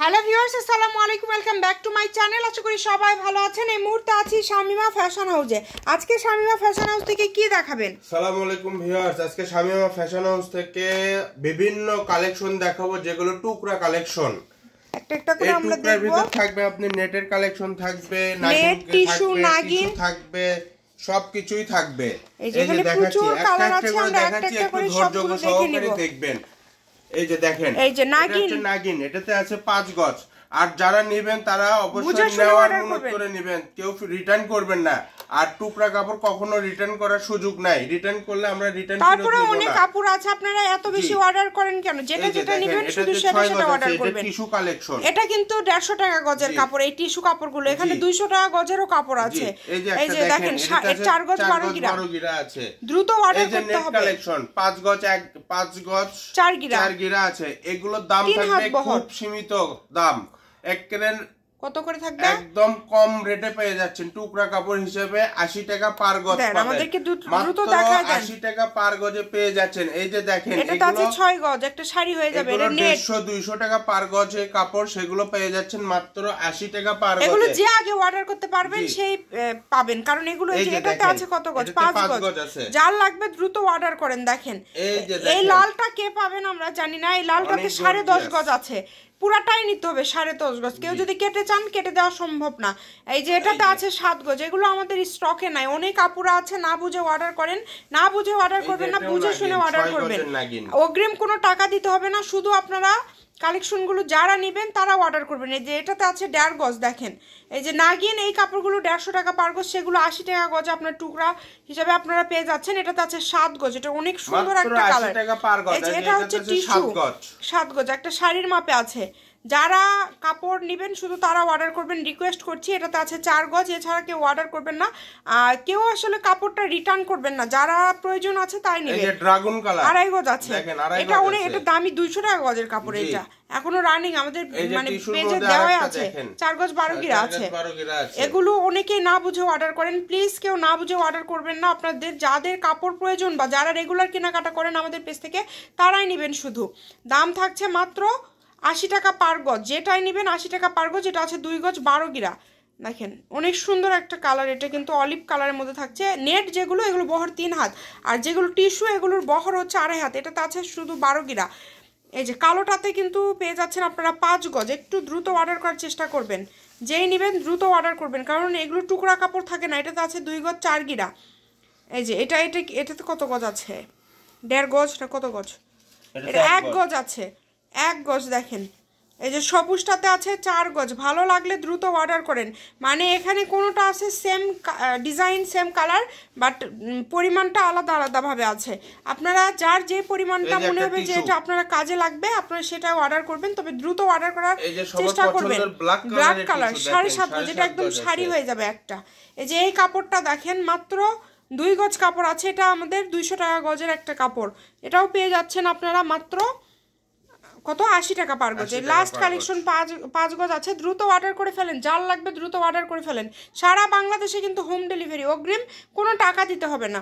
Hello viewers, আসসালামু আলাইকুম, welcome back to my channel. আশা করি সবাই ভালো আছেন। এই মুহূর্তে আছি শামিমা ফ্যাশন হাউসে। আজকে শামিমা ফ্যাশন হাউস থেকে কি দেখাবেন? আসসালামু আলাইকুম ভিউয়ার্স, আজকে শামিমা ফ্যাশন হাউস থেকে বিভিন্ন কালেকশন দেখাবো, যেগুলো টুকরা কালেকশন। একটা একটা করে আমরা দেখব। এর ভিতর থাকবে আপনি নেটের কালেকশন থাকবে, নেট, টিস্যু, নাগিন থাকবে, সবকিছুই থাকবে। এই যে দেখাচ্ছি একটা একটা করে দেখাচ্ছি, একটু ধৈর্য সহকারে দেখবেন। এই যে দেখেন, এই যে নাগিন, এটাতে আছে 5 গজ। আর যারা নেবেন তারা অবশ্যই নেওয়ার অনুরোধ করে নেবেন, কেউ রিটার্ন করবেন না। আর টুকরা কাপড় কখনো রিটার্ন করার সুযোগ নাই, রিটার্ন করলে আমরা রিটার্ন ফেরত দেব না। তারপরে অনেক কাপড় আছে, আপনারা এত বেশি অর্ডার করেন কেন? যেটা যেটা নেবেন শুধু সেটা সেটা অর্ডার করবেন। টিস্যু কালেকশন, এটা কিন্তু 150 টাকা গজের কাপড়। এই টিস্যু কাপড়গুলো এখানে 200 টাকা গজেরও কাপড় আছে। এই যে দেখেন 4 গজ 12 গিরা আছে। দ্রুত অর্ডার করতে হবে। কালেকশন 5 গজ 4 গিরা আছে। এগুলোর দাম থাকবে খুব সীমিত দাম। কত করে থাকবে? একদম কম রেটে পেয়ে যাচ্ছেন। টুকরা কাপড় হিসেবে 80 টাকা পার গজ পাবেন। আমাদেরকে দ্রুত দেখায় দেন। 80 টাকা পার গজে পেয়ে যাচ্ছেন। এই যে দেখেন, এটা আছে 6 গজ, একটা শাড়ি হয়ে যাবে। এটা নেট 200 টাকা পার গজে কাপড়, সেগুলো পেয়ে যাচ্ছেন মাত্র 80 টাকা পার গজে। এগুলো যে আগে অর্ডার করতে পারবেন সেই পাবেন, কারণ এগুলো এটাতে আছে কত গজ? 5 গজ আছে। যার লাগবে দ্রুত অর্ডার করেন। দেখেন এই লালটা কে পাবেন আমরা জানি না। এই লালটাতে 10.5 গজ আছে, পুরাটাই নিতে হবে 10.5 গজ। কেউ যদি কেটে চান কেটে দেওয়া সম্ভব না। এই যে এটাতে আছে 7 গজ। এগুলো আমাদের স্টকে নাই, অনেক কাপড় আছে। না বুঝে অর্ডার করেন, না বুঝে অর্ডার করবেন না, বুঝে শুনে অর্ডার করবেন। অগ্রিম কোনো টাকা দিতে হবে না, শুধু আপনারা কালেকশনগুলো যারা নেবেন তারা অর্ডার করবেন। এই যে এটাতে আছে 1.5 গজ। দেখেন এই যে নাগিন, এই কাপড়গুলো 150 টাকা পার গজ, সেগুলো 80 টাকা গজ আপনার টুকরা হিসাবে আপনারা পেয়ে যাচ্ছেন। এটাতে আছে 7 গজ, এটা অনেক সুন্দর একটা কালার। এই যে এটা হচ্ছে টিস্যু 7 গজ, একটা শাড়ির মাপে আছে। যারা কাপড় নেবেন শুধু তারা অর্ডার করবেন, রিকোয়েস্ট করছি। এটাতে আছে 4 গজ, এছাড়া কেউ অর্ডার করবেন না। কেউ আসলে কাপড়টা রিটার্ন করবেন না, যারা প্রয়োজন আছে তাই নেবেন। এই যে ড্রাগন কালার 2.5 গজ আছে। এটা অনেক, এটা দামি 200 টাকা গজের কাপড়। এটা এখনো রানিং আমাদের মানে পেজে দেওয়া আছে। 4 গজ 12 গিরা আছে। এগুলো অনেকেই না বুঝে অর্ডার করেন, প্লিজ কেউ না বুঝে অর্ডার করবেন না। আপনাদের যাদের কাপড় প্রয়োজন বা যারা রেগুলার কেনাকাটা করেন আমাদের পেজ থেকে, তারাই নেবেন। শুধু দাম থাকছে মাত্র 80 টাকা পার গজ। যেটাই নেবেন 80 টাকা পার গজ। এটা আছে 2 গজ 12 গিরা। দেখেন অনেক সুন্দর একটা কালার। এটা কিন্তু অলিভ কালারের মধ্যে থাকছে। নেট যেগুলো এগুলো বহর 3 হাত, আর যেগুলো টিস্যু এগুলোর বহর হচ্ছে 2.5 হাত। এটাতে আছে শুধু 12 গিরা। এই যে কালোটাতে কিন্তু পেয়ে যাচ্ছেন আপনারা 5 গজ। একটু দ্রুত অর্ডার করার চেষ্টা করবেন, যেই নেবেন দ্রুত অর্ডার করবেন, কারণ এগুলো টুকরা কাপড় থাকে না। এটাতে আছে 2 গজ 4 গিরা। এই যে এটাতে কত গজ আছে? 1.5 গজ না কত গজ? এটা 1 গজ আছে, 1 গজ। দেখেন এই যে সবুজটাতে আছে 4 গজ। ভালো লাগলে দ্রুত অর্ডার করেন। মানে এখানে কোনোটা আছে same design same colour, but পরিমাণটা আলাদা আলাদাভাবে আছে। আপনারা যার যে পরিমাণটা মনে হবে যে এটা আপনারা কাজে লাগবে আপনারা সেটা অর্ডার করবেন, তবে দ্রুত অর্ডার করার চেষ্টা করবেন। ব্ল্যাক কালার 7.5 গজ, এটা একদম শাড়ি হয়ে যাবে একটা। এই যে এই কাপড়টা দেখেন, মাত্র 2 গজ কাপড় আছে। এটা আমাদের 200 টাকা গজের একটা কাপড়। এটাও পেয়ে যাচ্ছেন আপনারা মাত্র কত? 80 টাকা পার গজ। লাস্ট কালেকশন 5 গজ আছে। দ্রুত অর্ডার করে ফেলেন, যার লাগবে দ্রুত অর্ডার করে ফেলেন। সারা বাংলাদেশে কিন্তু হোম ডেলিভারি, অগ্রিম কোনো টাকা দিতে হবে না।